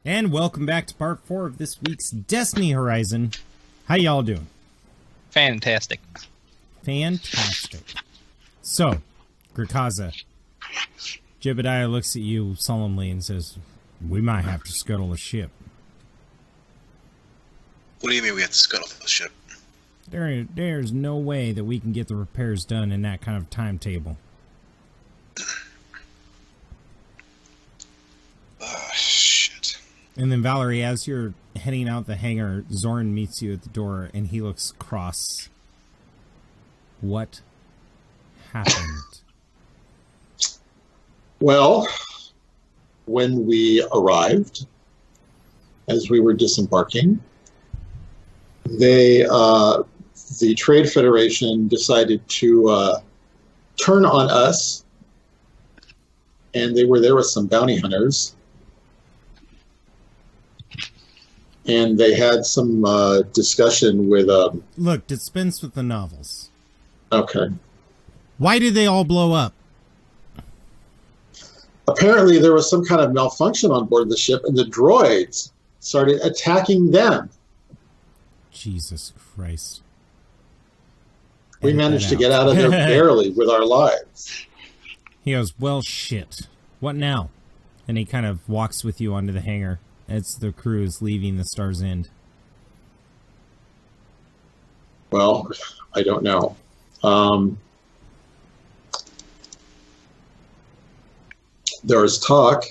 And welcome back to part 4 of this week's Destiny Horizon. How y'all doing? Fantastic. Fantastic. So, Grakaza, Jebediah looks at you solemnly and says, "We might have to scuttle the ship." What do you mean we have to scuttle the ship? There's no way that we can get the repairs done in that kind of timetable. Shit. And then Valerie, as you're heading out the hangar, Zoran meets you at the door and he looks cross. What happened? Well, when we arrived, as we were disembarking, the Trade Federation decided to turn on us, and they were there with some bounty hunters, and they had some discussion with... Look, dispense with the novels. Okay. Why did they all blow up? Apparently there was some kind of malfunction on board the ship, and the droids started attacking them. Jesus Christ. We managed to get out of there barely with our lives. He goes, "Well, shit. What now?" And he kind of walks with you onto the hangar as the crew is leaving the Star's End. Well, I don't know. There is talk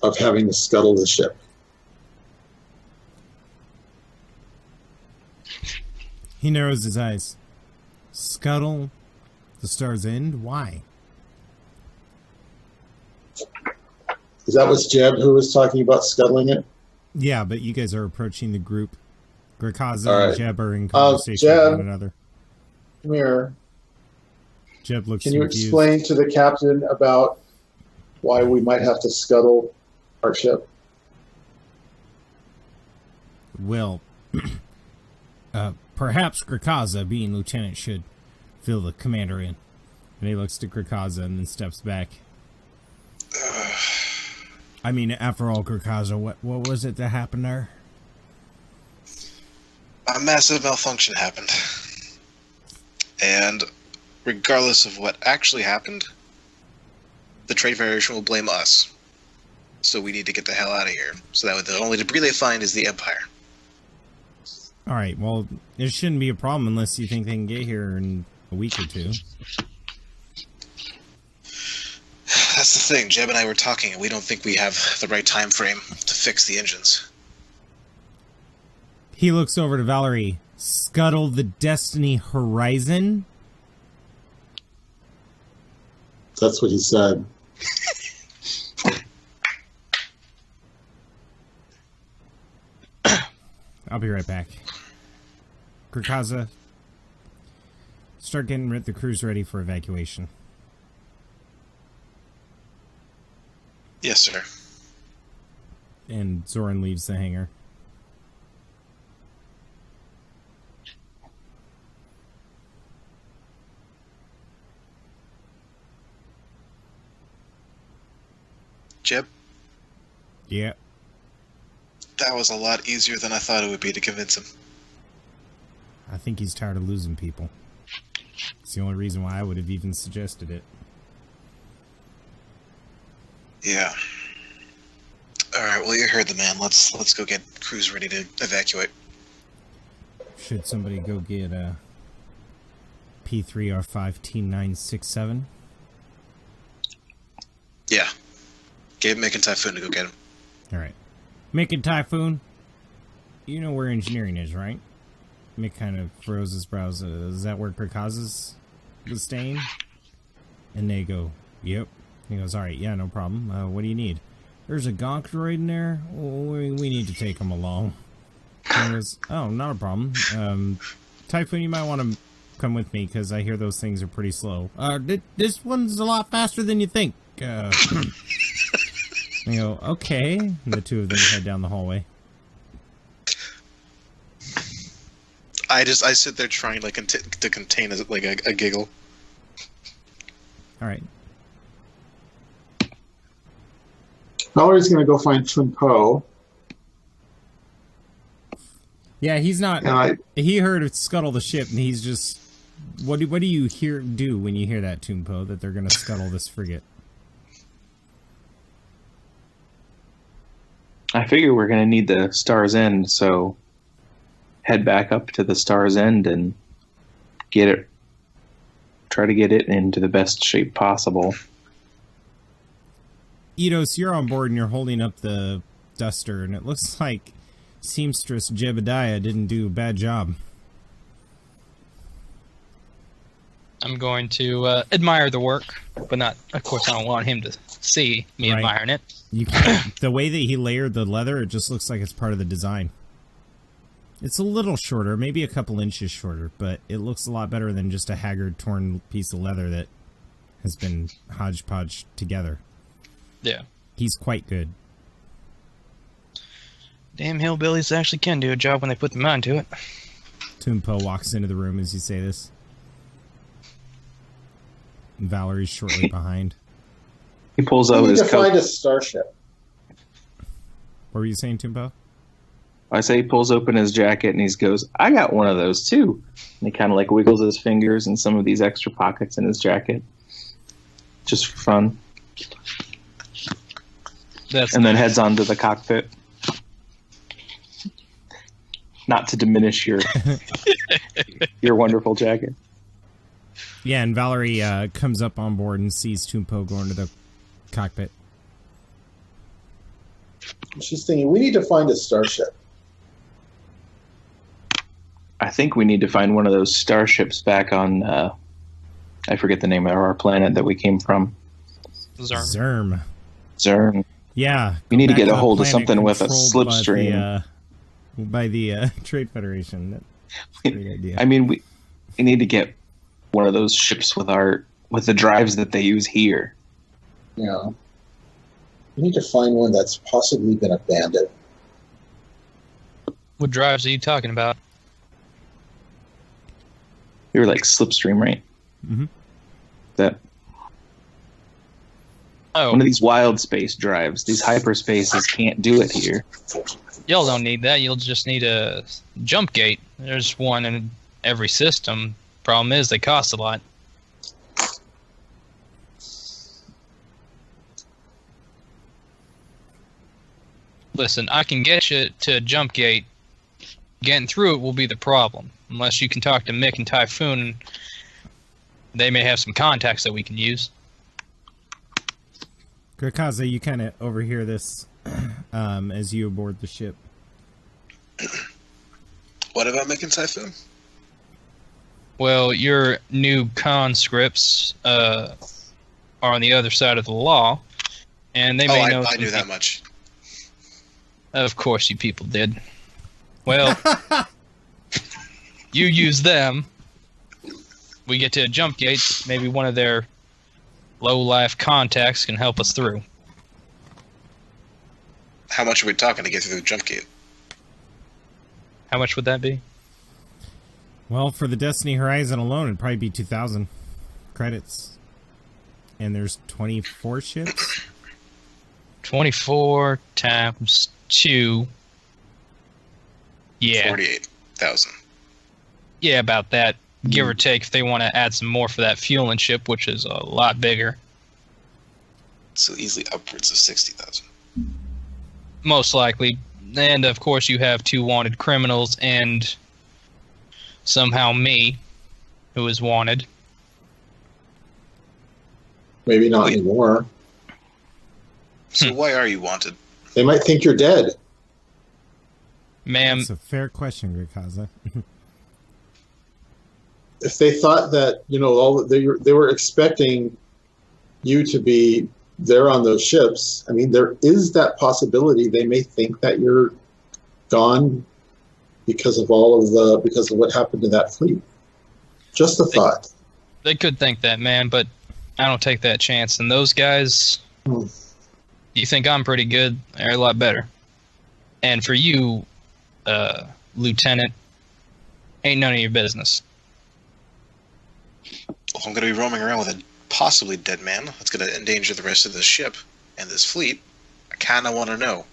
of having to scuttle the ship. He narrows his eyes. Scuttle the Star's End? Why? Is that was Jeb who was talking about scuttling it? Yeah, but you guys are approaching the group. Grakaza All right. and Jeb are in conversation Jeb, with one another. Come here. Jeb looks Can you confused. explain to the captain about why we might have to scuttle our ship? Well, perhaps Grakaza, being lieutenant, should fill the commander in. And he looks to Grakaza and then steps back. I mean, after all, Grakaza, what was it that happened there? A massive malfunction happened. And regardless of what actually happened, the Trade Federation will blame us. So we need to get the hell out of here. So that way the only debris they find is the Empire. Alright, well, it shouldn't be a problem unless you think they can get here in a week or two. That's the thing. Jeb and I were talking, and we don't think we have the right time frame to fix the engines. He looks over to Valerie. Scuttle the Destiny Horizon? That's what he said. I'll be right back. Grakaza, start getting the crews ready for evacuation. Yes, sir. And Zoran leaves the hangar. Jeb, Yeah. that was a lot easier than I thought it would be to convince him. I think he's tired of losing people. It's the only reason why I would have even suggested it. Yeah. Alright, well, you heard the man. Let's go get crews ready to evacuate. Should somebody go get a P3R5 T967? Yeah. Get Mick and Typhoon to go get him. Alright. Mick and Typhoon, you know where engineering is, right? Mick kind of furrows his brows. Is that where Grakaza's was staying? And they go, yep. He goes, alright, yeah, no problem. What do you need? There's a gonk droid in there. We need to take him along. And he goes, oh, not a problem. Typhoon, you might want to come with me, because I hear those things are pretty slow. This one's a lot faster than you think. And you go, okay. And the two of them head down the hallway. I sit there trying to contain a giggle. All right. Valerie's going to go find Chun Po. Yeah, he's not. And He heard it scuttle the ship, and he's just. What do you do when you hear that, Toonpo, that they're going to scuttle this frigate? I figure we're going to need the Star's End, so head back up to the Star's End and try to get it into the best shape possible. Eidos, you're on board and you're holding up the duster, and it looks like Seamstress Jebediah didn't do a bad job. I'm going to admire the work, but not, of course, I don't want him to see me Right. admiring it. You can't, the way that he layered the leather, it just looks like it's part of the design. It's a little shorter, maybe a couple inches shorter, but it looks a lot better than just a haggard, torn piece of leather that has been hodgepodge together. Yeah. He's quite good. Damn hillbillies actually can do a job when they put their mind to it. Toonpo walks into the room as you say this. And Valerie's shortly behind. He pulls we out need his to find coat. a starship. What were you saying, Toonpo? I say he pulls open his jacket and he goes, I got one of those too. And he kind of like wiggles his fingers in some of these extra pockets in his jacket. Just for fun. And then heads on to the cockpit. Not to diminish your wonderful jacket. Yeah, and Valerie comes up on board and sees Toonpo go into the cockpit. She's thinking, we need to find a starship. I think we need to find one of those starships back on, I forget the name of our planet that we came from. Zerm. Zerm. Yeah. We need to back get a the hold of planet something with a controlled slipstream. By the Trade Federation. That's a great idea. I mean, we need to get one of those ships with the drives that they use here. Yeah. We need to find one that's possibly been abandoned. What drives are you talking about? You're like slipstream, right? Mm-hmm. That Oh, one of these wild space drives. These hyperspaces can't do it here. y'all don't need that. You'll just need a jump gate. There's one in every system. Problem is, they cost a lot. Listen, I can get you to a jump gate. Getting through it will be the problem. Unless you can talk to Mick and Typhoon, they may have some contacts that we can use. Grakaza, you kind of overhear this as you aboard the ship. What about making Typhoon? Well, your new conscripts are on the other side of the law, and they may know. I knew that much. Of course, you people did. Well, you use them. We get to a jump gate. Maybe one of their low-life contacts can help us through. How much are we talking to get through the jump gate? How much would that be? Well, for the Destiny Horizon alone, it'd probably be 2,000 credits. And there's 24 ships? 24 times 2. Yeah. 48,000. Yeah, about that. Give or take if they want to add some more for that fueling ship, which is a lot bigger. So easily upwards of 60,000. Most likely. And, of course, you have 2 wanted criminals and somehow me, who is wanted. Maybe not anymore. So why are you wanted? They might think you're dead. Ma'am, That's a fair question, Grakaza. If they thought that, they were expecting you to be there on those ships, I mean, there is that possibility they may think that you're gone because of what happened to that fleet. Just a thought. they could think that, man, but I don't take that chance. And those guys, you think I'm pretty good, they're a lot better. And for you, Lieutenant, ain't none of your business. Well, I'm going to be roaming around with a possibly dead man. That's going to endanger the rest of this ship and this fleet. I kind of want to know.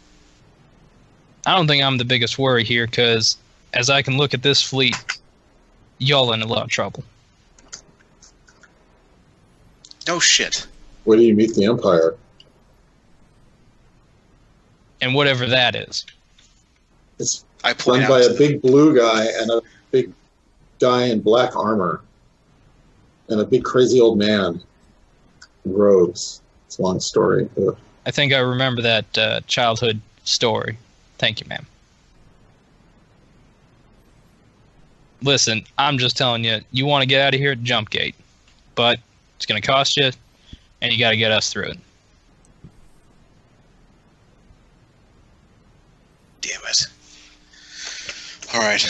I don't think I'm the biggest worry here, because as I can look at this fleet, y'all in a lot of trouble. No shit. Where do you meet the Empire? And whatever that is. It's I point run by out a big blue guy and a big guy in black armor. And a big crazy old man in robes. It's a long story. Ugh. I think I remember that childhood story. Thank you, ma'am. Listen, I'm just telling you, you want to get out of here, jump gate. But it's going to cost you, and you got to get us through it. Damn it. Alright.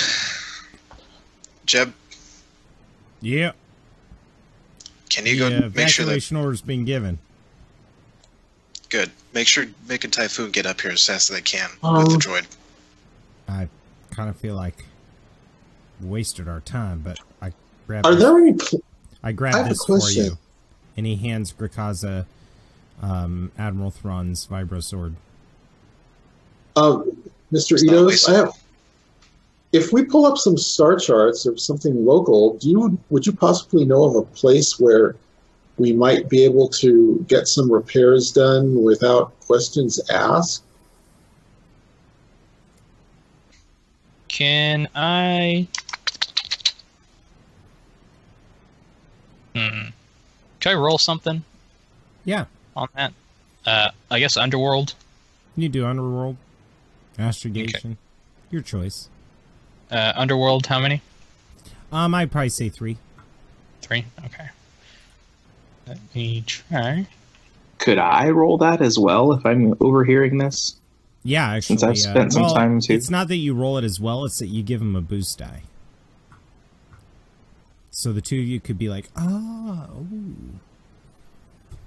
Jeb, Yeah. can you The go make sure that... evacuation order's been given. Good. Make sure Mick and Typhoon get up here as fast as they can with the droid. I kind of feel like we wasted our time, but I grabbed. Are there any... I grabbed I have a this for question. you, and he hands Grakaza Admiral Thrawn's vibro sword. Mr. It's not Edos, wasteful. I have... If we pull up some star charts or something local, would you possibly know of a place where we might be able to get some repairs done without questions asked? Can I... Can I roll something Yeah, on that? I guess Underworld. you do Underworld, Astrogation, your choice. Underworld, how many? I'd probably say 3. 3? Okay. Let me try. Could I roll that as well if I'm overhearing this? Yeah, actually. Since I've spent some time too. It's not that you roll it as well; it's that you give him a boost die. So the two of you could be like, ooh.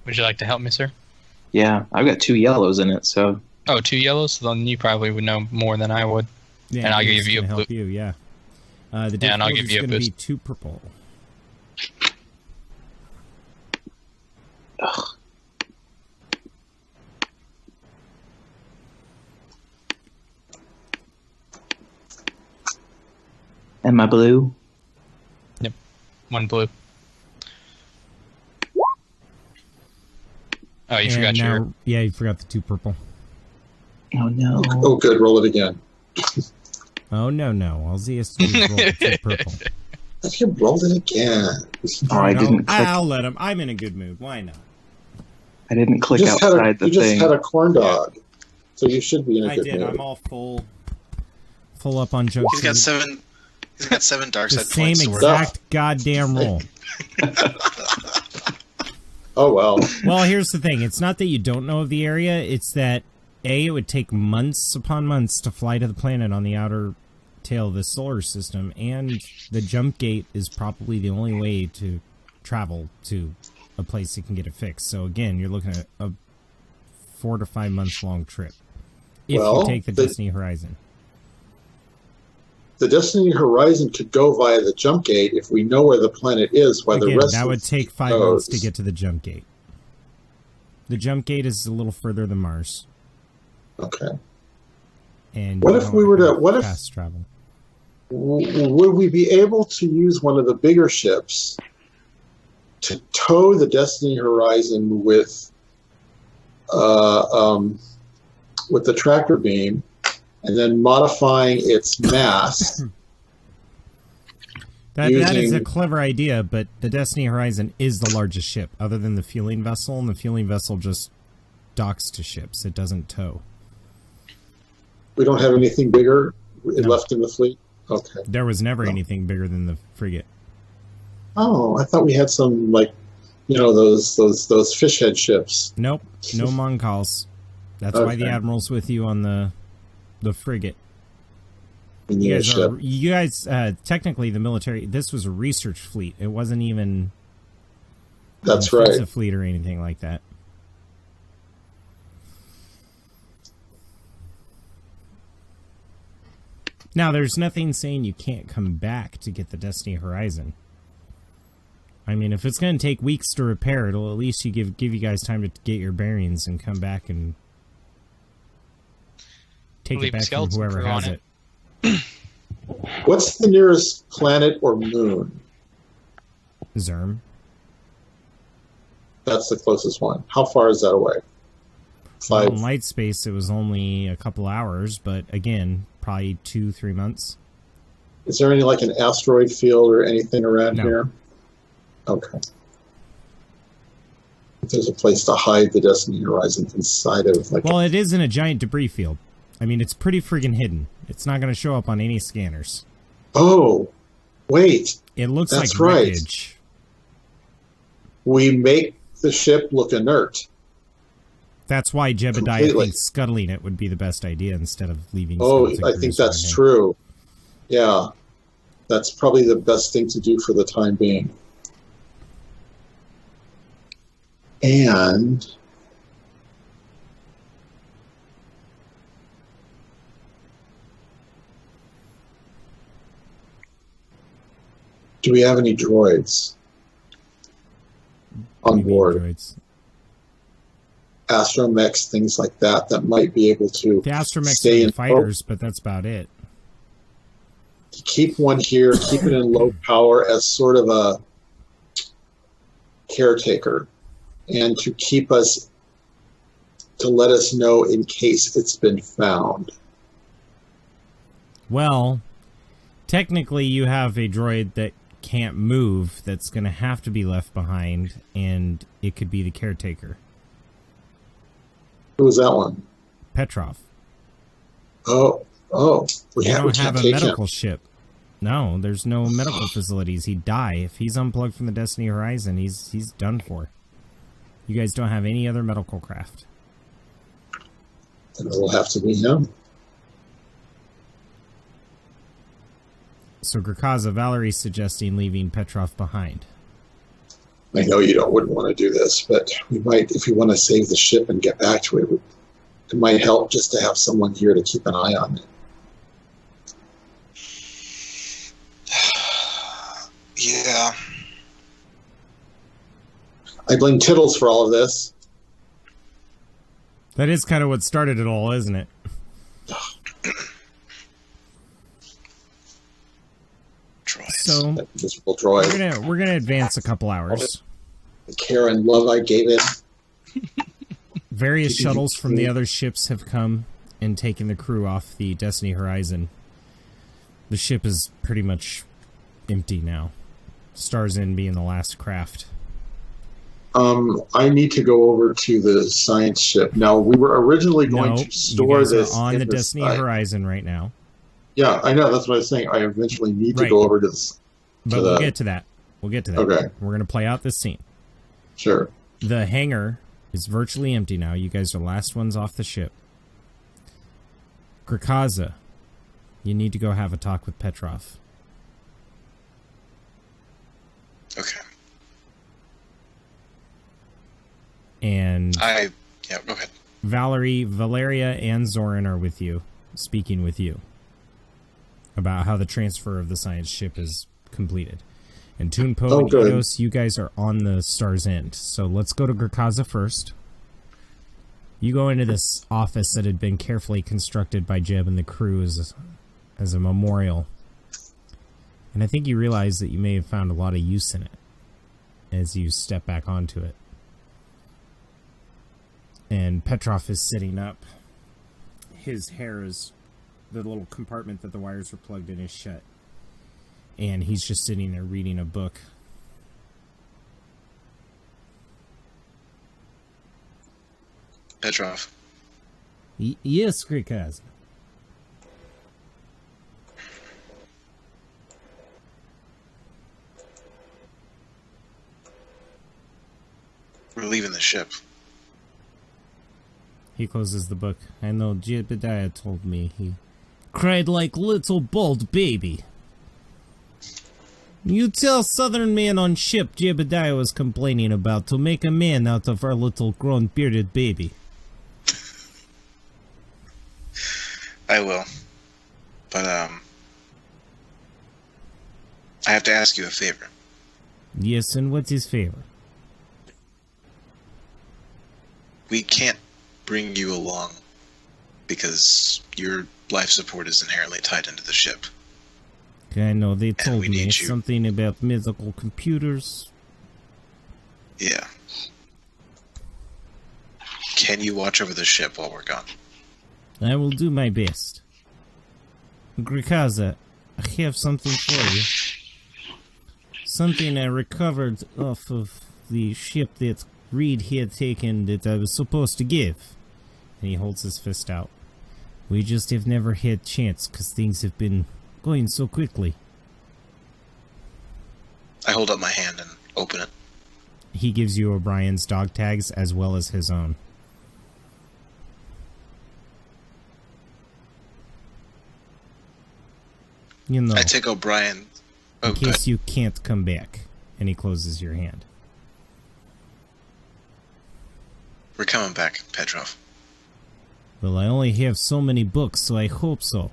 Would you like to help me, sir? Yeah, I've got 2 yellows in it, so Oh, 2 yellows? Then you probably would know more than I would. Yeah, And I'll it's give you a gonna help blue- you, yeah. The Yeah, and I'll difficulty give is you a going to be boost. 2 purple. ugh. And my blue? 1 blue. Oh, you forgot And your... now- Yeah, you forgot the 2 purple. Oh no. Oh, good. Roll it again. Oh, no. All Z has to do is roll the 2 purple. If you rolled it again. Oh, I No, didn't click. I'll let him. I'm in a good mood. Why not? I didn't click You just had outside the you just thing. had a corn dog, so you should be in a I good did. mood. I'm all full up on jokes. He's got 7... He's got 7 dark The side same points to work with. exact goddamn roll. Oh, well. Well, here's the thing. It's not that you don't know of the area. It's that, A, it would take months upon months to fly to the planet on the outer tail of the solar system, and the jump gate is probably the only way to travel to a place that can get it fixed. So, again, you're looking at a 4 to 5 months long trip. If Well, you take the Destiny Horizon. The Destiny Horizon could go via the jump gate if we know where the planet is, while the Again, rest that of would the take 5 fleet months to goes. get to the jump gate. The jump gate is a little further than Mars. Okay. And What you if don't we were to- have what if- fast travel? Would we be able to use one of the bigger ships to tow the Destiny Horizon with the tractor beam, and then modifying its mass? That is a using- clever idea, but the Destiny Horizon is the largest ship, other than the fueling vessel, and the fueling vessel just docks to ships. It doesn't tow. We don't have anything bigger No. left in the fleet? Okay. There was never No. anything bigger than the frigate. Oh, I thought we had some, like, those fish head ships. Nope, no Moncals. That's why the Okay. Admiral's with you on the frigate. We need a ship. You guys, technically the military, this was a research fleet. It wasn't even That's an right. offensive fleet or anything like that. Now, there's nothing saying you can't come back to get the Destiny Horizon. I mean, if it's going to take weeks to repair, it'll at least give you guys time to get your bearings and come back and take Leave it back from skeleton whoever crew on has it. it. What's the nearest planet or moon? Zerm. That's the closest one. How far is that away? Well, 5. in light space, it was only a couple hours, but again, probably 2-3 months. Is there any like an asteroid field or anything around No. here? Okay. If there's a place to hide the Destiny Horizon inside of like. Well, it is in a giant debris field. I mean, it's pretty friggin' hidden. It's not going to show up on any scanners. Oh, wait. It looks That's like right. wreckage. We make the ship look inert. That's why Jebediah Completely. thinks scuttling it would be the best idea instead of leaving. Oh, skeleton I crews think or that's anything. true. Yeah. That's probably the best thing to do for the time being. And do we have any droids on board? Droids. Astromechs, things like that, that might be able to The astromechs stay are in the fighters, but that's about it. keep one here, keep it in low power as sort of a caretaker, and to keep us, to let us know in case it's been found. Well, technically, you have a droid that can't move that's going to have to be left behind, and it could be the caretaker. Who was that one? Petrov. Oh, we You can't don't have a take medical him. ship. No, there's no medical facilities. He'd die. If he's unplugged from the Destiny Horizon, he's done for. You guys don't have any other medical craft. And it'll have to be him. So Grakaza, Valerie's suggesting leaving Petrov behind. I know wouldn't want to do this, but we might, if we want to save the ship and get back to it, it might help just to have someone here to keep an eye on it. Yeah. I blame Tittles for all of this. That is kind of what started it all, isn't it? Droids. So That invisible droid. we're gonna advance a couple hours. The care and love I gave it. Various shuttles from the other ships have come and taken the crew off the Destiny Horizon. The ship is pretty much empty now. Stars In being the last craft. I need to go over to the science ship. Now, we were originally going No, to you store guys this are on in the the Destiny site. Horizon right now. Yeah, I know. That's what I was saying. I eventually need to Right. go over to this. But we'll get to that. We'll get to that. Okay. We're going to play out this scene. Sure. The hangar is virtually empty now. You guys are the last ones off the ship. Grakaza, you need to go have a talk with Petrov. Okay. And Yeah, go ahead. Valeria, and Zoran are with you, speaking with you about how the transfer of the science ship is completed. And Toonpo and good. Eidos, you guys are on the Star's End. So let's go to Grakaza first. You go into this office that had been carefully constructed by Jeb and the crew as a memorial. And I think you realize that you may have found a lot of use in it as you step back onto it. And Petrov is sitting up. His hair is... the little compartment that the wires were plugged in is shut. And he's just sitting there reading a book. Petrov. Yes, Grakaza. We're leaving the ship. He closes the book. I know Jebediah told me. He cried like little bald baby. You tell Southern man on ship Jebediah was complaining about to make a man out of our little grown bearded baby. I will. But, I have to ask you a favor. Yes, and what's his favor? We can't bring you along. because your life support is inherently tied into the ship. I know they told we me need you. something about mythical computers. Yeah. Can you watch over the ship while we're gone? I will do my best. Grikaza, I have something for you. Something I recovered off of the ship that Reed had taken that I was supposed to give. And he holds his fist out. We just have never had chance because things have been going so quickly. I hold up my hand and open it. He gives you O'Brien's dog tags as well as his own. You know, I take O'Brien. Oh, in case you can't come back. And he closes your hand. we're coming back, Petrov. Well, I only have so many books, so I hope so.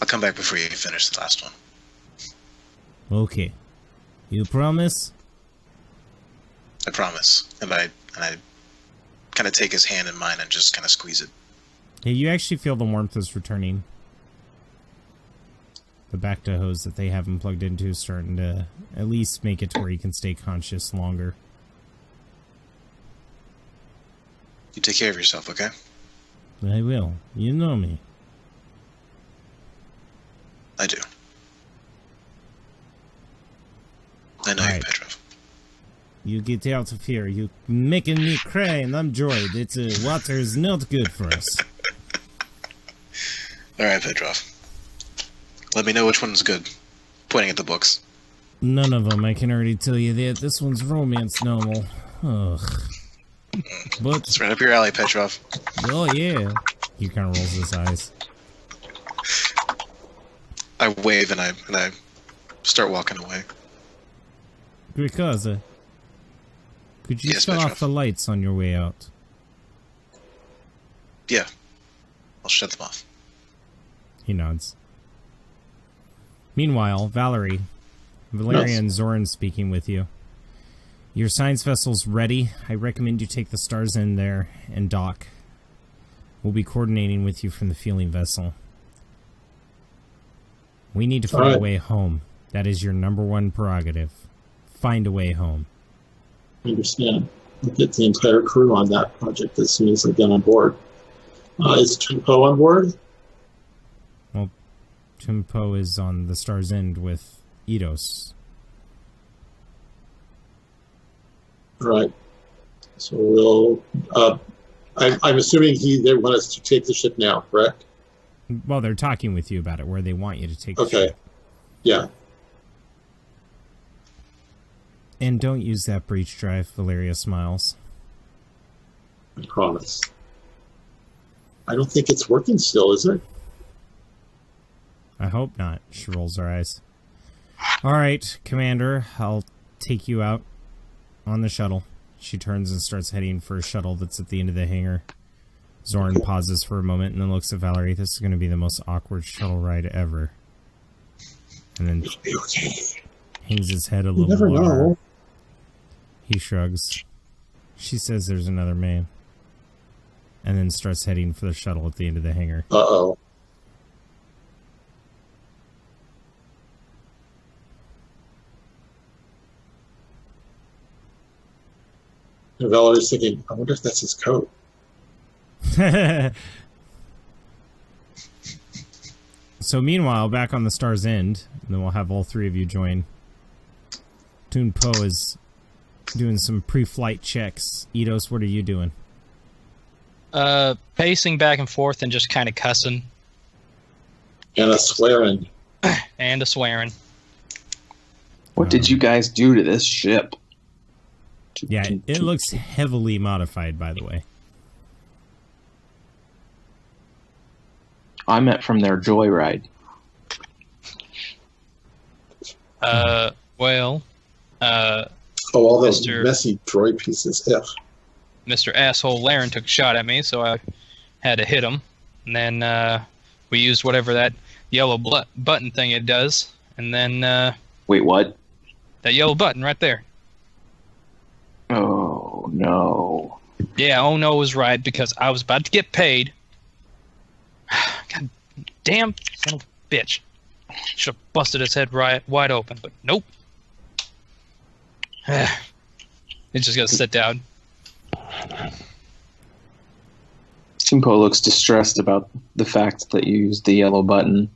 I'll come back before you finish the last one. Okay. You promise? I promise. And I kind of take his hand in mine and just kind of squeeze it. Yeah, you actually feel the warmth is returning. The Bacta hose that they have him plugged into is starting to at least make it to where he can stay conscious longer. You take care of yourself, okay? I will. You know me. I do. I know you, Alright. Petrov. You get out of here. You making me cry and I'm joyed. It's water is not good for us. Alright, Petrov. Let me know which one's good. Pointing at the books. None of them. I can already tell you that. This one's romance novel. Ugh. But It's right up your alley, Petrov. oh yeah. He kind of rolls his eyes. I wave and I start walking away. Grikaza, could you Yes, shut Petrov. off the lights on your way out? Yeah. I'll shut them off. He nods. Meanwhile, Valerie, Valeria and Zoran speaking with you. Your science vessel's ready. I recommend you take the stars in there and dock. We'll be coordinating with you from the fueling vessel. We need to find a Alright. way home. That is your number one prerogative. Find a way home. I understand. I'll get the entire crew on that project as soon as I get on board. Is Tunpo on board? Timpo is on the Star's End with Eidos. Right. So we'll. I'm assuming they want us to take the ship now, correct? Well, they're talking with you about it, where they want you to take the Okay. ship. Yeah. And don't use that breach drive, Valeria smiles. I promise. I don't think it's working still, is it? I hope not. She rolls her eyes. Alright, Commander, I'll take you out on the shuttle. She turns and starts heading for a shuttle that's at the end of the hangar. Zoran pauses for a moment and then looks at Valerie. This is going to be the most awkward shuttle ride ever. And then Okay. hangs his head a You little never lower. know. He shrugs. She says there's another man. And then starts heading for the shuttle at the end of the hangar. Uh-oh. And Valerie's thinking, I wonder if that's his coat. So meanwhile, back on the Star's End, and then we'll have all three of you join. Toon Po is doing some pre-flight checks. Eidos, what are you doing? Pacing back and forth and just kind of cussing And a swearing. and a swearing. What did you guys do to this ship? Yeah, it looks heavily modified, by the way. I meant from their joyride. Well, Oh, all those Mr. messy droid pieces. F. Mr. Asshole Laren took a shot at me, so I had to hit him. And then we used whatever that yellow button thing it does. And then Wait, what? that yellow button right there. Oh, no. Yeah, oh no was right, because I was about to get paid. God damn son of a bitch. Should have busted his head wide open, but nope. He's just gonna sit down. Simpo looks distressed about the fact that you used the yellow button.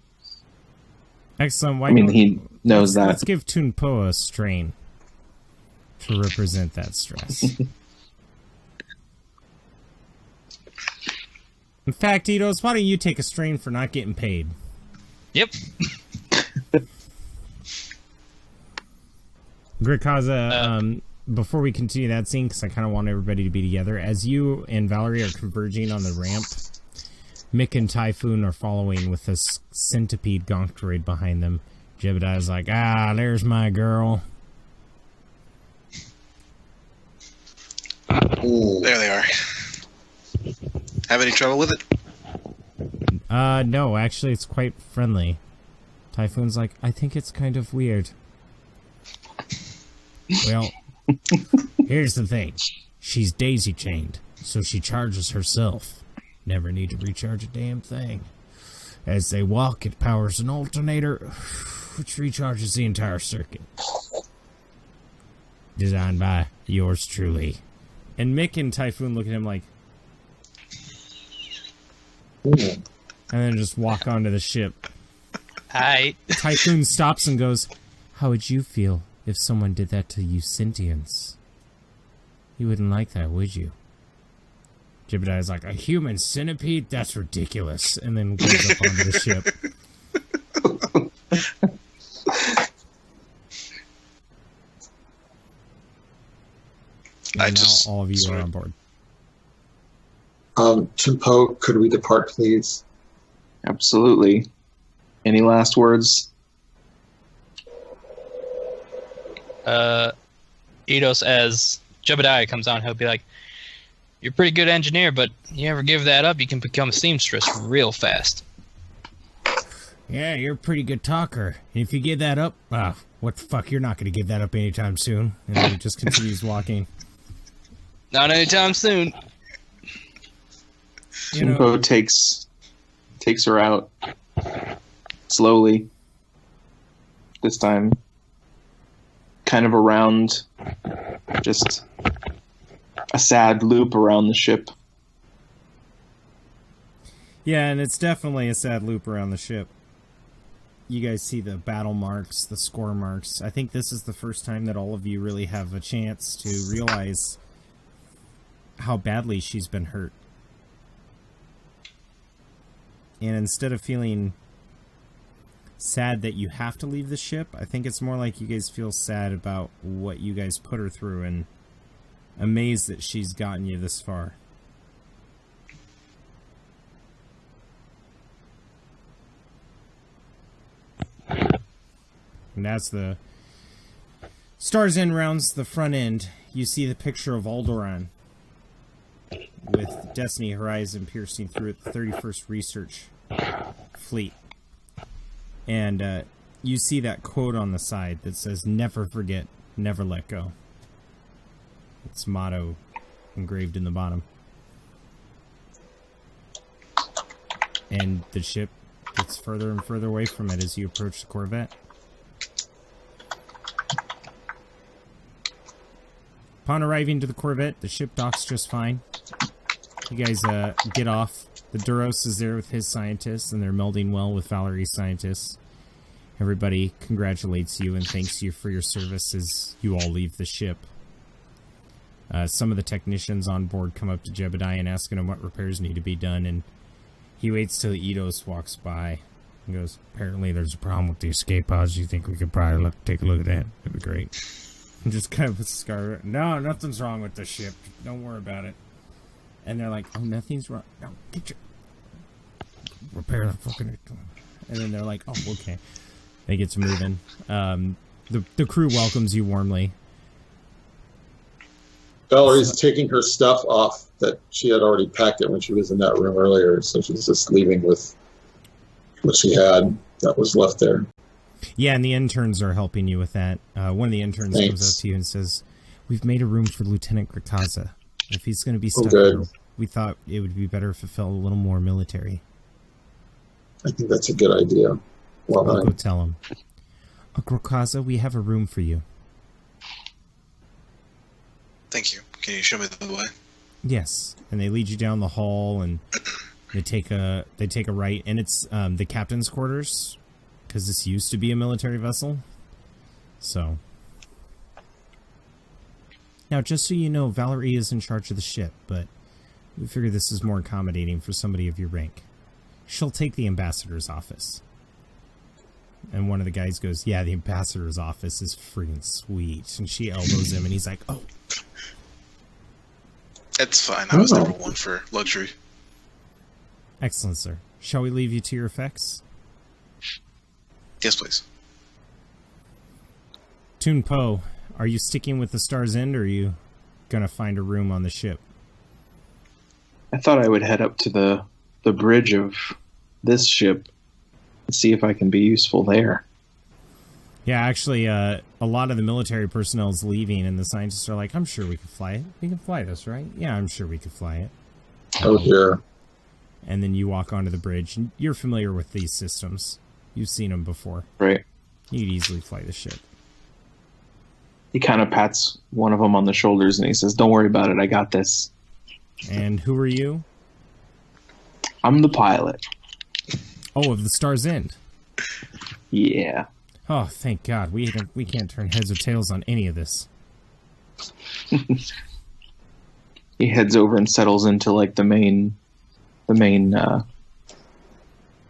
Excellent. I mean, he knows that. Let's give Tunpo a strain to represent that stress. In fact, Eidos, why don't you take a strain for not getting paid? Yep. Grikaza, before we continue that scene, because I kind of want everybody to be together, as you and Valerie are converging on the ramp, Mick and Typhoon are following with this centipede gonk droid behind them. Jebediah's like, there's my girl. There they are. Have any trouble with it? No, actually, it's quite friendly. Typhoon's like, I think it's kind of weird. Well, here's the thing. She's daisy-chained, so she charges herself. Never need to recharge a damn thing. As they walk, it powers an alternator, which recharges the entire circuit. Designed by yours truly. And Mick and Typhoon look at him like... And then just walk onto the ship. Hi. Typhoon stops and goes, how would you feel if someone did that to you sentients? You wouldn't like that, would you? Jebediah's like, a human centipede? That's ridiculous. And then goes up onto the ship. And now all of you are on board. Chimpo, could we depart, please? Absolutely. Any last words? Eidos, as Jebediah comes on, he'll be like, you're a pretty good engineer, but you ever give that up, you can become a seamstress real fast. Yeah, you're a pretty good talker. And if you give that up, what the fuck, you're not going to give that up anytime soon. And then he just continues walking. Not anytime soon. Simpo takes her out slowly. This time, kind of around, just a sad loop around the ship. Yeah, and it's definitely a sad loop around the ship. You guys see the battle marks, the score marks. I think this is the first time that all of you really have a chance to realize how badly she's been hurt. And instead of feeling sad that you have to leave the ship, I think it's more like you guys feel sad about what you guys put her through and amazed that she's gotten you this far. And as the Stars End rounds the front end, you see the picture of Alderaan with Destiny Horizon piercing through it, the 31st Research Fleet. And you see that quote on the side that says, never forget, never let go. Its motto engraved in the bottom. And the ship gets further and further away from it as you approach the Corvette. Upon arriving to the Corvette, the ship docks just fine. You guys get off. The Duros is there with his scientists, and they're melding well with Valerie's scientists. Everybody congratulates you and thanks you for your service as you all leave the ship. Some of the technicians on board come up to Jebediah and asking him what repairs need to be done, and he waits till Eidos walks by and goes, apparently there's a problem with the escape pods. You think we could probably take a look at that? That'd be great. And just kind of a scar. No, nothing's wrong with the ship. Don't worry about it. And they're like, oh, nothing's wrong. No, get your... repair the fucking... And then they're like, oh, okay. They get to moving. The crew welcomes you warmly. Valerie's taking her stuff off that she had already packed it when she was in that room earlier, so she's just leaving with what she had that was left there. Yeah, and the interns are helping you with that. One of the interns comes up to you and says, we've made a room for Lieutenant Grikaza. If he's going to be stuck good. here, we thought it would be better if it felt a little more military. I think that's a good idea. Well, I'll go tell him. Grokaza, we have a room for you. Thank you. Can you show me the way? Yes, and they lead you down the hall, and they take a right, and it's the captain's quarters, because this used to be a military vessel. So now, just so you know, Valerie is in charge of the ship, but we figure this is more accommodating for somebody of your rank. She'll take the ambassador's office. And one of the guys goes, yeah, the ambassador's office is freaking sweet. And she elbows him, and he's like, oh. It's fine. I was never one for luxury. Excellent, sir. Shall we leave you to your effects? Yes, please. Toon Po, are you sticking with the Star's End, or are you going to find a room on the ship? I thought I would head up to the bridge of this ship and see if I can be useful there. Yeah, actually, a lot of the military personnel is leaving, and the scientists are like, I'm sure we could fly it. We can fly this, right? Yeah, I'm sure we could fly it. Oh, dear. And then you walk onto the bridge, and you're familiar with these systems. You've seen them before. Right. You could easily fly the ship. He kind of pats one of them on the shoulders and he says, don't worry about it, I got this. And who are you? I'm the pilot. Oh, of the Star's End. Yeah. Oh, thank God. We can't turn heads or tails on any of this. He heads over and settles into like the main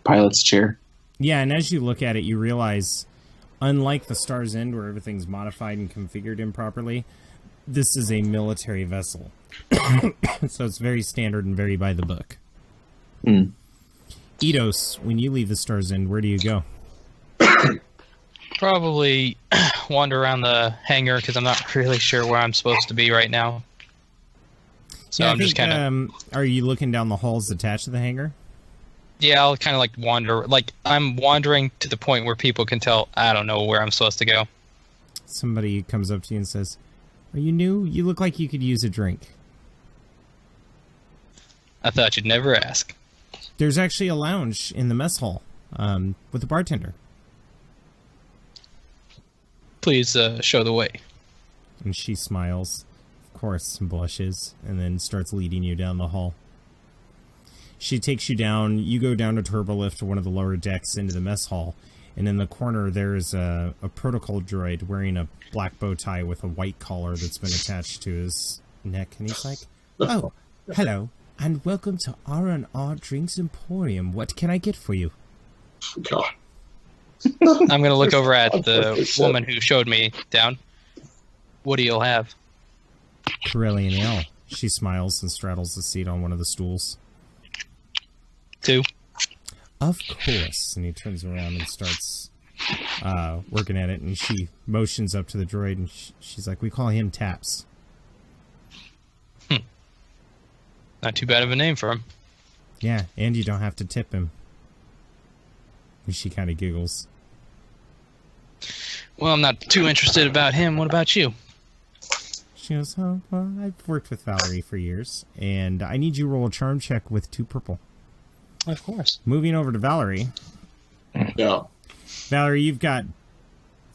pilot's chair. Yeah, and as you look at it, you realize, unlike the Star's End, where everything's modified and configured improperly, this is a military vessel. So it's very standard and very by the book. Mm. Eidos, when you leave the Star's End, where do you go? Probably wander around the hangar because I'm not really sure where I'm supposed to be right now. So yeah, I'm just kind of. Are you looking down the halls attached to the hangar? Yeah, I'll kind of like wander. Like I'm wandering to the point where people can tell I don't know where I'm supposed to go. Somebody comes up to you and says, "Are you new? You look like you could use a drink." I thought you'd never ask. There's actually a lounge in the mess hall with a bartender. Please show the way. And she smiles, of course, and blushes, and then starts leading you down the hall. She takes you down. You go down a turbolift to one of the lower decks into the mess hall, and in the corner there's a protocol droid wearing a black bow tie with a white collar that's been attached to his neck, and he's like, "Oh, hello, and welcome to R&R Drinks Emporium. What can I get for you?" God. I'm going to look over at the woman who showed me down. What do you have? Corellian Ale. She smiles and straddles the seat on one of the stools. 2. Of course. And he turns around and starts working at it, and she motions up to the droid, and she's like, "We call him Taps." Not too bad of a name for him. Yeah, and you don't have to tip him. And she kind of giggles. Well, I'm not too interested about him. What about you? She goes, "Oh, well, I've worked with Valerie for years, and I need you to roll a charm check with 2 purple." Of course. Moving over to Valerie. Yeah. Valerie, you've got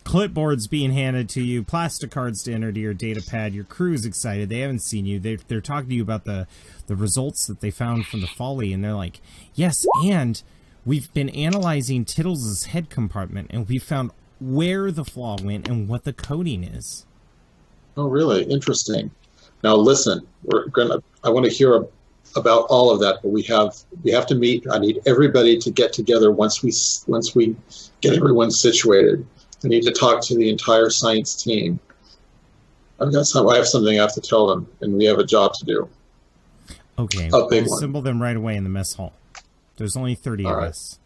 clipboards being handed to you, plastic cards to enter to your data pad. Your crew is excited. They haven't seen you. They're talking to you about the results that they found from the folly, and they're like, "Yes, and we've been analyzing Tittles' head compartment, and we found where the flaw went and what the coding is." Oh, really? Interesting. Now, listen. I want to hear about all of that, but we have to meet. I need everybody to get together once we get everyone situated. I need to talk to the entire science team. I have something I have to tell them, and we have a job to do. Okay, A we'll big one. assemble them right away in the mess hall. There's only 30 All of right. us.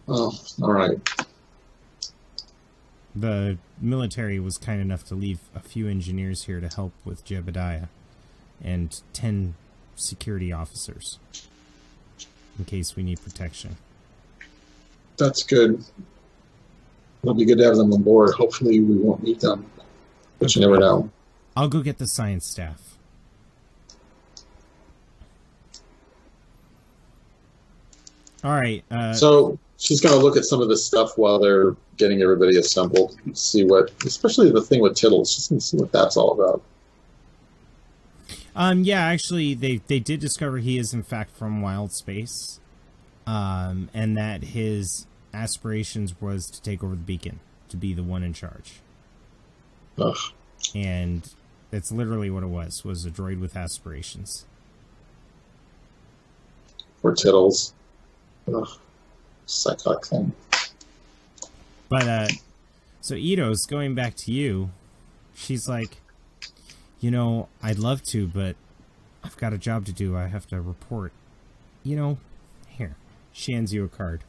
Oh, all right. The military was kind enough to leave a few engineers here to help with Jebediah, and 10 security officers, in case we need protection. That's good. It'll be good to have them on board. Hopefully we won't meet them, but you never know. I'll go get the science staff. All right. So she's going to look at some of this stuff while they're getting everybody assembled. See what, especially the thing with Tittles. She's going to see what that's all about. Yeah, actually, they did discover he is in fact from Wild Space, and that his aspirations was to take over the beacon, to be the one in charge. Ugh. And that's literally what it was a droid with aspirations. Poor Tittles. Ugh. Psychotic thing. But, so Ito's going back to you. She's like, you know, I'd love to, but I've got a job to do. I have to report. You know, here. She hands you a card.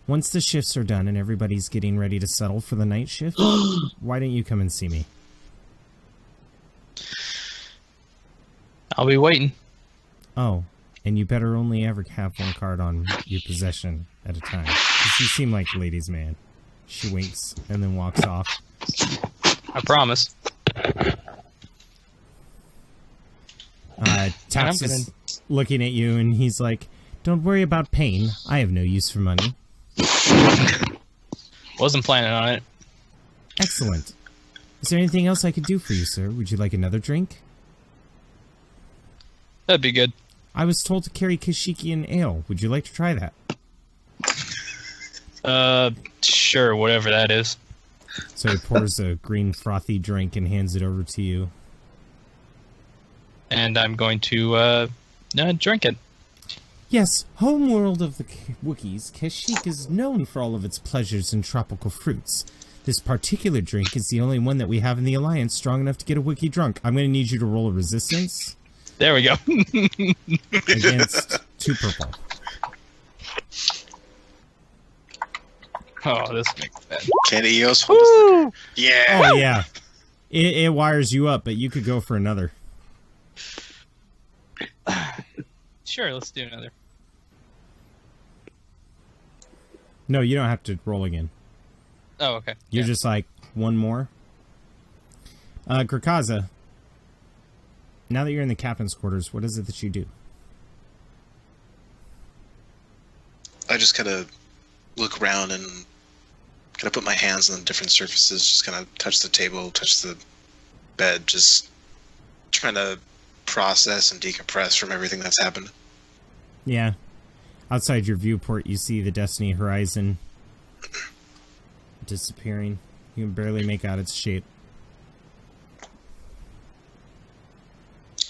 Once the shifts are done and everybody's getting ready to settle for the night shift, why don't you come and see me? I'll be waiting. Oh, and you better only ever have one card on your possession at a time. 'Cause you seem like a ladies' man. She winks and then walks off. I promise. Taps is looking at you and he's like, don't worry about pain. I have no use for money. Wasn't planning on it. Excellent. Is there anything else I could do for you, sir? Would you like another drink? That'd be good. I was told to carry Kashyyykian ale. Would you like to try that? Sure, whatever that is. So he pours a green frothy drink and hands it over to you. And I'm going to, drink it. Yes, homeworld of the Wookiees, Kashyyyk is known for all of its pleasures and tropical fruits. This particular drink is the only one that we have in the Alliance strong enough to get a Wookiee drunk. I'm going to need you to roll a resistance. There we go. Against 2 purple. Oh, this makes bad. Can Eos Woo! hold us? Yeah. Oh, yeah. It wires you up, but you could go for another. Sure, let's do another. No, you don't have to roll again. Oh, okay. You're Yeah. just like, one more. Grakaza, now that you're in the captain's quarters, what is it that you do? I just kind of look around and kind of put my hands on different surfaces, just kind of touch the table, touch the bed, just trying to process and decompress from everything that's happened. Yeah. Outside your viewport, you see the Destiny horizon disappearing. You can barely make out its shape.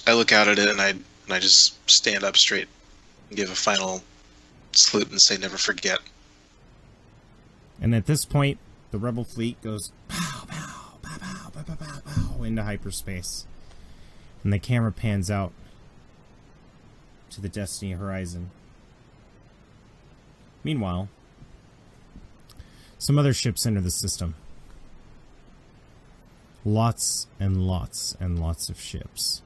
I look out at it and I just stand up straight and give a final salute and say, never forget. And at this point, the Rebel fleet goes pow, pow, pow, pow, pow, pow, pow, pow, into hyperspace. And the camera pans out to the Destiny horizon. Meanwhile, some other ships enter the system. Lots and lots and lots of ships.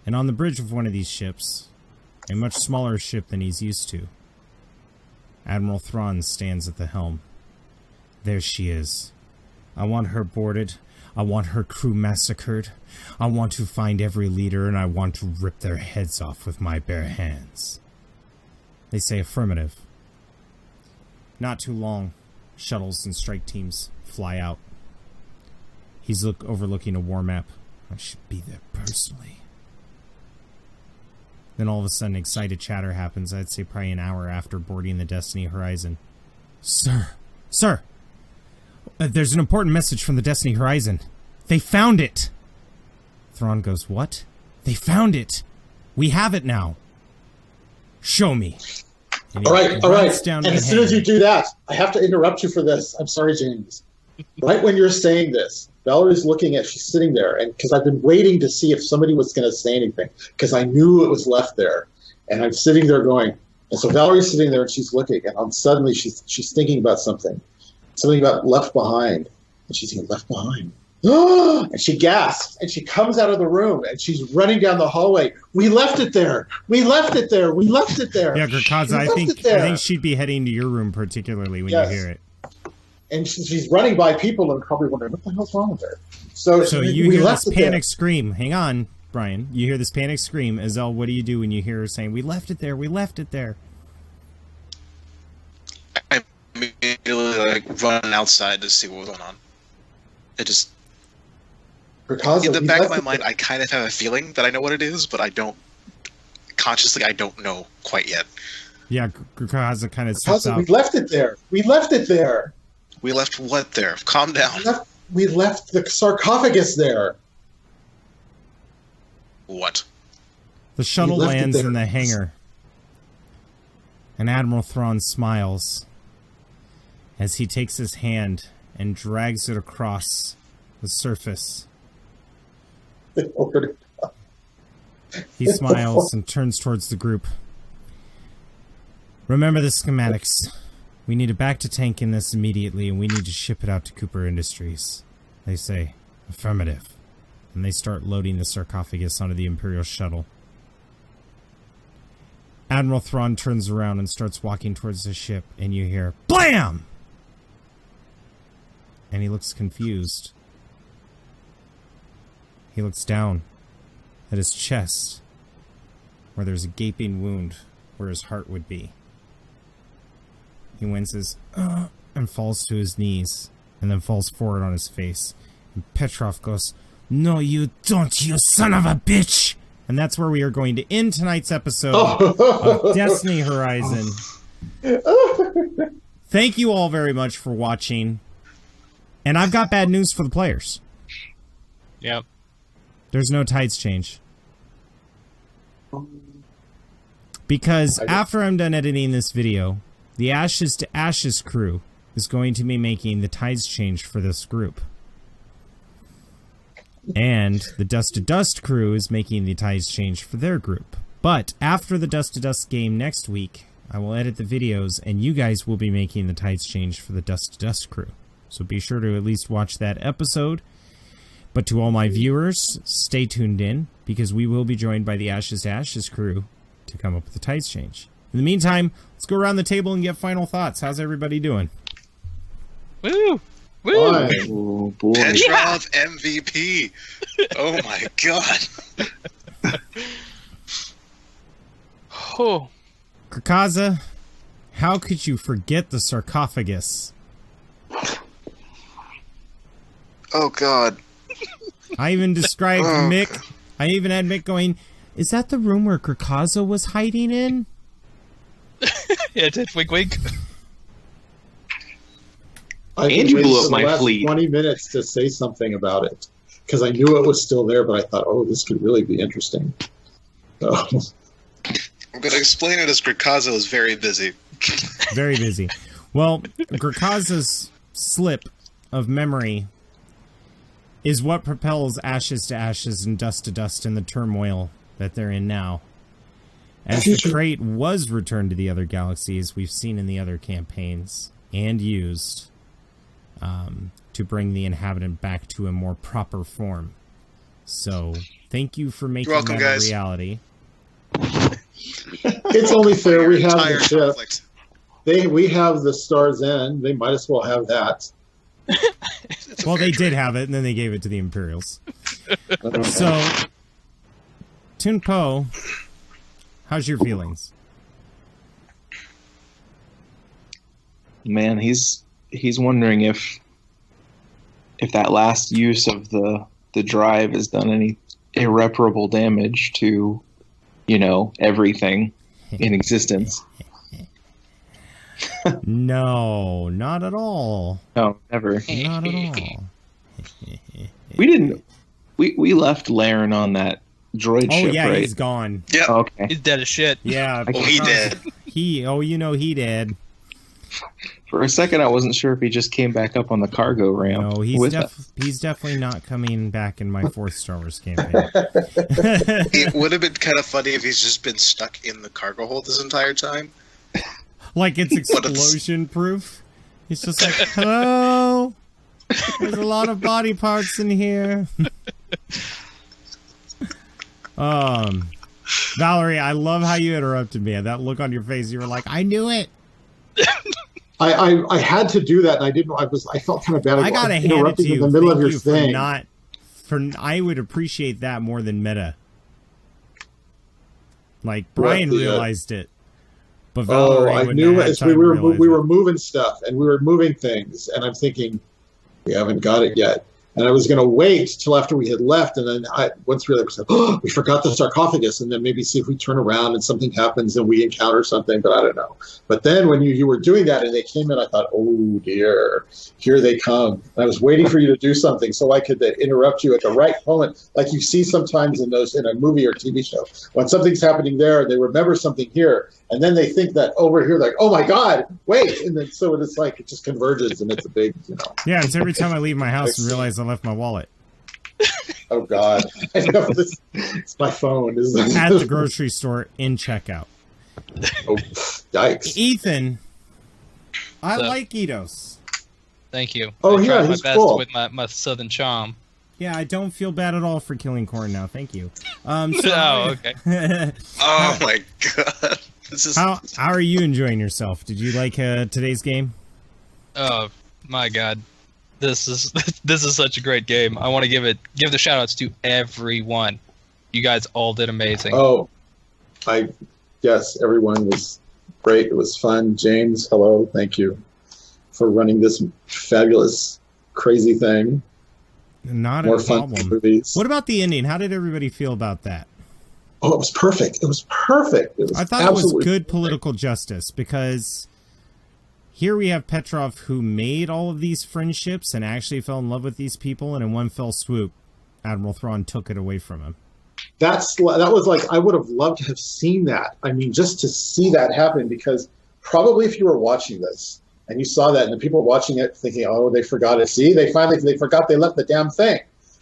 And on the bridge of one of these ships, a much smaller ship than he's used to, Admiral Thrawn stands at the helm. There she is. I want her boarded. I want her crew massacred. I want to find every leader, and I want to rip their heads off with my bare hands. They say affirmative. Not too long, shuttles and strike teams fly out. He's overlooking a war map. I should be there personally. Then all of a sudden, excited chatter happens. I'd say probably an hour after boarding the Destiny horizon. Sir! There's an important message from the Destiny horizon. They found it! Thrawn goes, what? They found it! We have it now! Show me! All right. Down And as soon as you do that, I have to interrupt you for this. I'm sorry, James. Right when you're saying this, Valerie's looking at, she's sitting there, and because I've been waiting to see if somebody was going to say anything, because I knew it was left there. And I'm sitting there going, and so Valerie's sitting there and she's looking, and suddenly she's thinking about something about left behind. And she's thinking, left behind. And she gasps, and she comes out of the room, and she's running down the hallway. We left it there. We left it there. We left it there. Yeah, Grakaza, I think she'd be heading to your room particularly when you hear it. And she's running by people and probably wondering, what the hell's wrong with her? So you hear this panic scream. Hang on. Brian. You hear this panic scream. Azelle, what do you do when you hear her saying, "We left it there, we left it there"? I immediately run outside to see what was going on. It just Because in the back of my mind, I kind of have a feeling that I know what it is, but I don't consciously. I don't know quite yet. Yeah, Grakaza kind of steps out. We left it there. We left it there. We left what there? Calm down. We left the sarcophagus there. What? The shuttle left it lands there. in the hangar, and Admiral Thrawn smiles as he takes his hand and drags it across the surface. He smiles and turns towards the group. Remember the schematics. We need a back-to-tank in this immediately, and we need to ship it out to Cooper Industries. They say, affirmative. And they start loading the sarcophagus onto the Imperial shuttle. Admiral Thrawn turns around and starts walking towards the ship, and you hear, BLAM! And he looks confused. He looks down at his chest, where there's a gaping wound where his heart would be. He winces, and falls to his knees, and then falls forward on his face. And Petrov goes, "No, you don't, you son of a bitch!" And that's where we are going to end tonight's episode of Destiny Horizon. Thank you all very much for watching. And I've got bad news for the players. Yep. There's no tides change. Because after I'm done editing this video, the Ashes to Ashes crew is going to be making the tides change for this group. And the Dust to Dust crew is making the tides change for their group. But after the Dust to Dust game next week, I will edit the videos and you guys will be making the tides change for the Dust to Dust crew. So be sure to at least watch that episode. But to all my viewers, stay tuned in, because we will be joined by the Ashes to Ashes crew to come up with the tides change. In the meantime, let's go around the table and get final thoughts. How's everybody doing? Woo! Woo! Oh, boy. Petrov MVP. Oh my god. Oh. Grakaza, how could you forget the sarcophagus? Oh god. I even described Mick. I even had Mick going, "Is that the room where Grakaza was hiding in?" Yeah, it did. Wink, wink. And you blew up my fleet. 20 minutes to say something about it, because I knew it was still there, but I thought, oh, this could really be interesting. So. I'm going to explain it as Grakaza is very busy. Very busy. Well, Grakaza's slip of memory is what propels Ashes to Ashes and Dust to Dust in the turmoil that they're in now. As the crate was returned to the other galaxies, we've seen in the other campaigns, and used to bring the inhabitant back to a more proper form. So, thank you for making welcome, that guys. a reality. It's only fair. We have Entire the ship. conflict. We have the Star's End. They might as well have that. It's a Well, fair they trade. did have it, and then they gave it to the Imperials. So, Tunpo, how's your feelings? Man, he's wondering if that last use of the drive has done any irreparable damage to, everything in existence. No, not at all. No, never. Not at all. We didn't. We left Laren on that droid Oh, ship, yeah, right? he's gone. Yeah. Okay. He's dead as shit. Yeah. Oh, he did. He did. For a second, I wasn't sure if he just came back up on the cargo ramp. No, with us. he's definitely not coming back in my fourth Star Wars campaign. It would have been kind of funny if he's just been stuck in the cargo hold this entire time. Like it's explosion proof. He's just like, hello. There's a lot of body parts in here. Valerie, I love how you interrupted me. That look on your face, you were like, I knew it. I had to do that, and I didn't. I felt kind of bad. I gotta hand it to interrupting you. in the middle Thank of your you thing. I would appreciate that more than Meta Like Brian What, realized it, but Oh, Valerie I wouldn't knew have had as time we to were realize we it. were moving stuff and we were moving things, and I'm thinking we haven't got it yet. And I was going to wait till after we had left, and then once we said, "Oh, we forgot the sarcophagus," and then maybe see if we turn around and something happens and we encounter something. But I don't know. But then when you were doing that and they came in, I thought, "Oh dear, here they come!" And I was waiting for you to do something so I could interrupt you at the right moment, like you see sometimes in a movie or TV show when something's happening there and they remember something here, and then they think that over here, like, "Oh my God, wait!" And then so it's like it just converges and it's a big, Yeah, it's every time I leave my house and realize I left my wallet Oh God! I know this. It's my phone. at the grocery store in checkout. Oh, yikes! Ethan, I So- like Eidos. Thank you. Oh, I yeah, tried my he's best cool. with my southern charm. Yeah, I don't feel bad at all for killing corn now. Thank you. So, Oh, okay. Oh my god. This is how are you enjoying yourself? Did you like today's game? Oh my God, this is such a great game. I want to give the shout outs to everyone. You guys all did amazing. Oh, yes, everyone was great. It was fun. James, hello, thank you for running this fabulous, crazy thing. Not More a fun problem. movies. What about the ending? How did everybody feel about that? Oh, it was perfect. It was perfect. It was I thought it was absolutely good political justice because here we have Petrov who made all of these friendships and actually fell in love with these people, and in one fell swoop, Admiral Thrawn took it away from him. That was like, I would have loved to have seen that. I mean, just to see that happen, because probably if you were watching this and you saw that and the people watching it thinking, oh, they forgot it. See, they forgot they left the damn thing.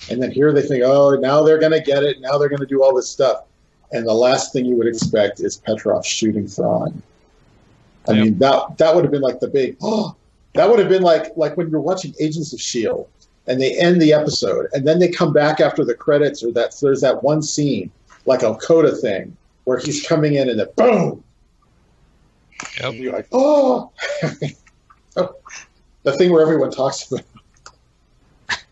And then here they think, oh, now they're going to get it. Now they're going to do all this stuff. And the last thing you would expect is Petrov shooting Thrawn. I mean, that would have been like the big, that would have been like when you're watching Agents of S.H.I.E.L.D. and they end the episode and then they come back after the credits, or there's that one scene, like a coda thing, where he's coming in and then boom! Yep. And you're like, oh! The thing where everyone talks about.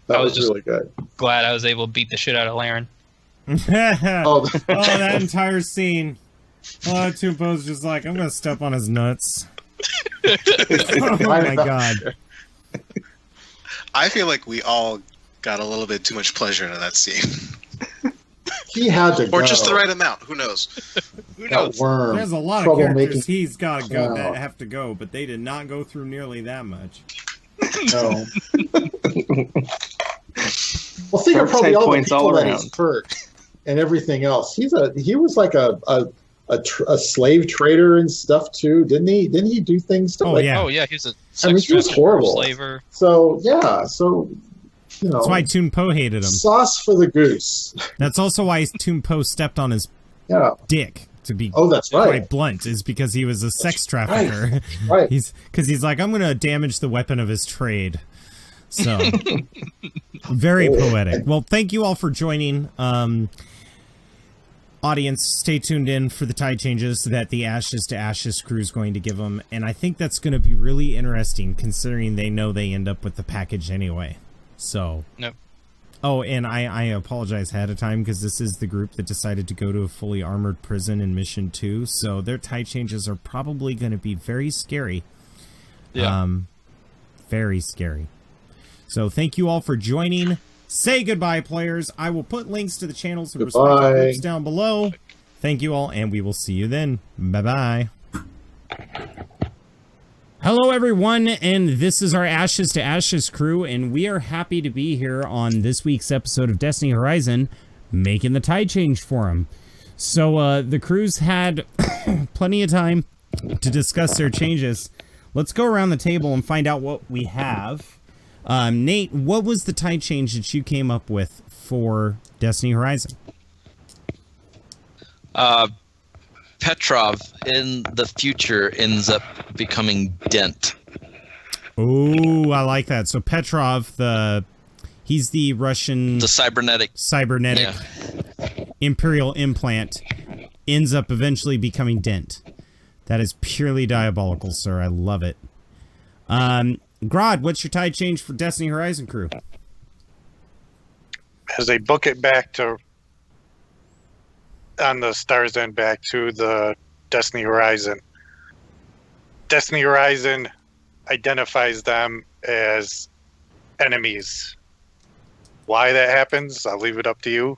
That I was was just- really good. Glad I was able to beat the shit out of Laren. Oh, Oh, that entire scene. Oh, Tupo's just like, I'm going to step on his nuts. Oh my god. I feel like we all got a little bit too much pleasure out of that scene. he had to go. Or just the right amount. Who knows? Who That knows? worm. There's a lot of troublemaking characters he's got to go clown. that have to go, but they did not go through nearly that much. No. Well, think of Dark probably side all the points people all that around. he's hurt and everything else. He was like a slave trader and stuff too, didn't he? Didn't he do things to Oh, like? yeah. Oh yeah, he's a I mean, sex he was trafficker, horrible. slaver. So yeah, so you know, That's why Toon Po hated him. sauce for the goose. That's also why Toon Po stepped on his Yeah. dick, to be Oh, that's right. quite blunt, is because he was a sex trafficker. Right. He's like, I'm going to damage the weapon of his trade. So, very poetic. Well, thank you all for joining. Audience, stay tuned in for the tide changes that the Ashes to Ashes crew is going to give them. And I think that's going to be really interesting, considering they know they end up with the package anyway. So, Nope. Oh, and I apologize ahead of time because this is the group that decided to go to a fully armored prison in Mission 2. So their tide changes are probably going to be very scary. Yeah. Very scary. So thank you all for joining. Say goodbye, players. I will put links to the channels of respective Goodbye. groups down below. Thank you all, and we will see you then. Bye-bye. Hello, everyone, and this is our Ashes to Ashes crew, and we are happy to be here on this week's episode of Destiny Horizon, making the tide change for them. So, the crew's had plenty of time to discuss their changes. Let's go around the table and find out what we have. Nate, what was the tide change that you came up with for Destiny Horizon? Petrov in the future ends up becoming Dent. Oh, I like that. So Petrov, he's the Russian The cybernetic. cybernetic Yeah. imperial implant, ends up eventually becoming Dent. That is purely diabolical, sir. I love it. Grodd, what's your tide change for Destiny Horizon crew? As they book it back to on the Star's End back to the Destiny Horizon. Destiny Horizon identifies them as enemies. Why that happens, I'll leave it up to you.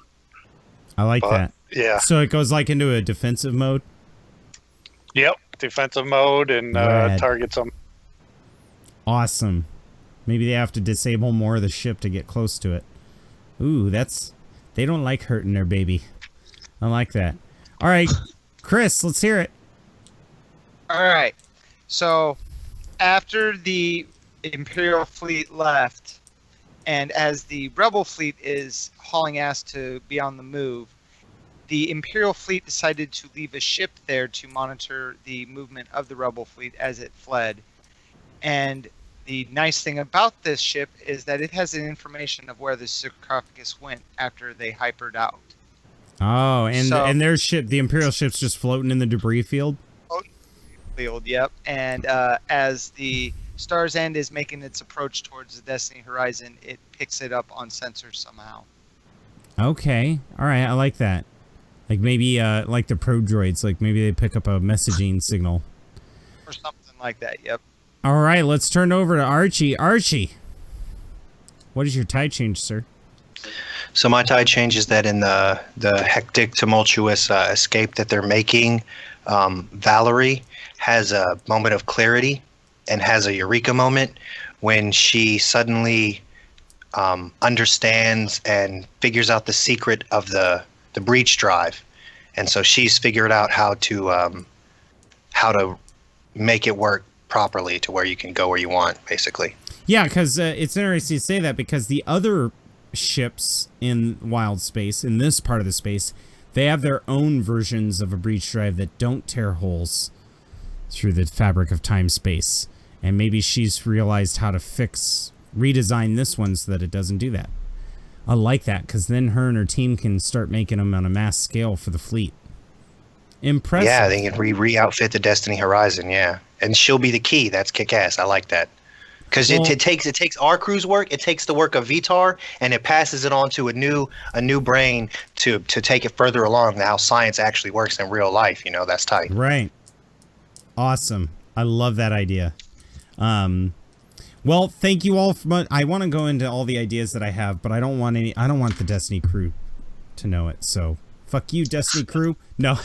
I like that. Yeah. So it goes like into a defensive mode? Yep. Defensive mode and Rad. targets them. Awesome. Maybe they have to disable more of the ship to get close to it. Ooh, that's... They don't like hurting their baby. I like that. All right, Chris, let's hear it. All right. So, after the Imperial fleet left, and as the Rebel fleet is hauling ass to be on the move, the Imperial fleet decided to leave a ship there to monitor the movement of the Rebel fleet as it fled. And the nice thing about this ship is that it has an information of where the sarcophagus went after they hypered out. Oh, and So- and their ship, the Imperial ship's just floating in the debris field? Field, yep. And as the Star's End is making its approach towards the Destiny Horizon, it picks it up on sensors somehow. Okay. All right, I like that. Like maybe like the pro droids, like maybe they pick up a messaging signal. Or something like that, yep. All right, let's turn over to Archie. Archie, what is your tide change, sir? So my tide change is that in the hectic, tumultuous escape that they're making, Valerie has a moment of clarity and has a eureka moment when she suddenly understands and figures out the secret of the breach drive, and so she's figured out how to make it work properly to where you can go where you want, basically. Yeah, because it's interesting to say that because the other ships in wild space, in this part of the space, they have their own versions of a breach drive that don't tear holes through the fabric of time-space. And maybe she's realized how to redesign this one so that it doesn't do that. I like that, because then her and her team can start making them on a mass scale for the fleet. Impressive. Yeah, they can re-outfit the Destiny Horizon, yeah. And she'll be the key. That's kick-ass. I like that. Because Well- it takes our crew's work, it takes the work of Vitar, and it passes it on to a new brain to take it further along how science actually works in real life. You know, that's tight. Right. Awesome. I love that idea. Well, thank you all. I want to go into all the ideas that I have, but I don't want the Destiny crew to know it. So fuck you, Destiny crew. No.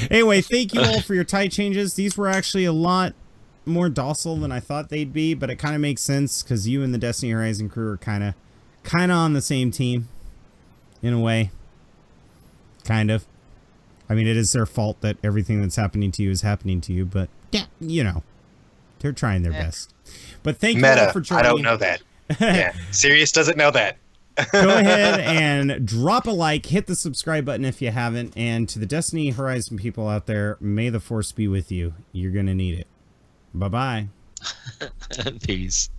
Anyway, thank you all for your tide changes. These were actually a lot more docile than I thought they'd be, but it kind of makes sense because you and the Destiny Horizon crew are kind of on the same team in a way. Kind of. I mean, it is their fault that everything that's happening to you is happening to you, but yeah, you know, they're trying their best. But thank you all Meta, for I joining. don't know that. Yeah, Sirius doesn't know that. Go ahead and drop a like, hit the subscribe button if you haven't, and to the Destiny Horizon people out there, may the Force be with you. You're going to need it. Bye-bye. Peace.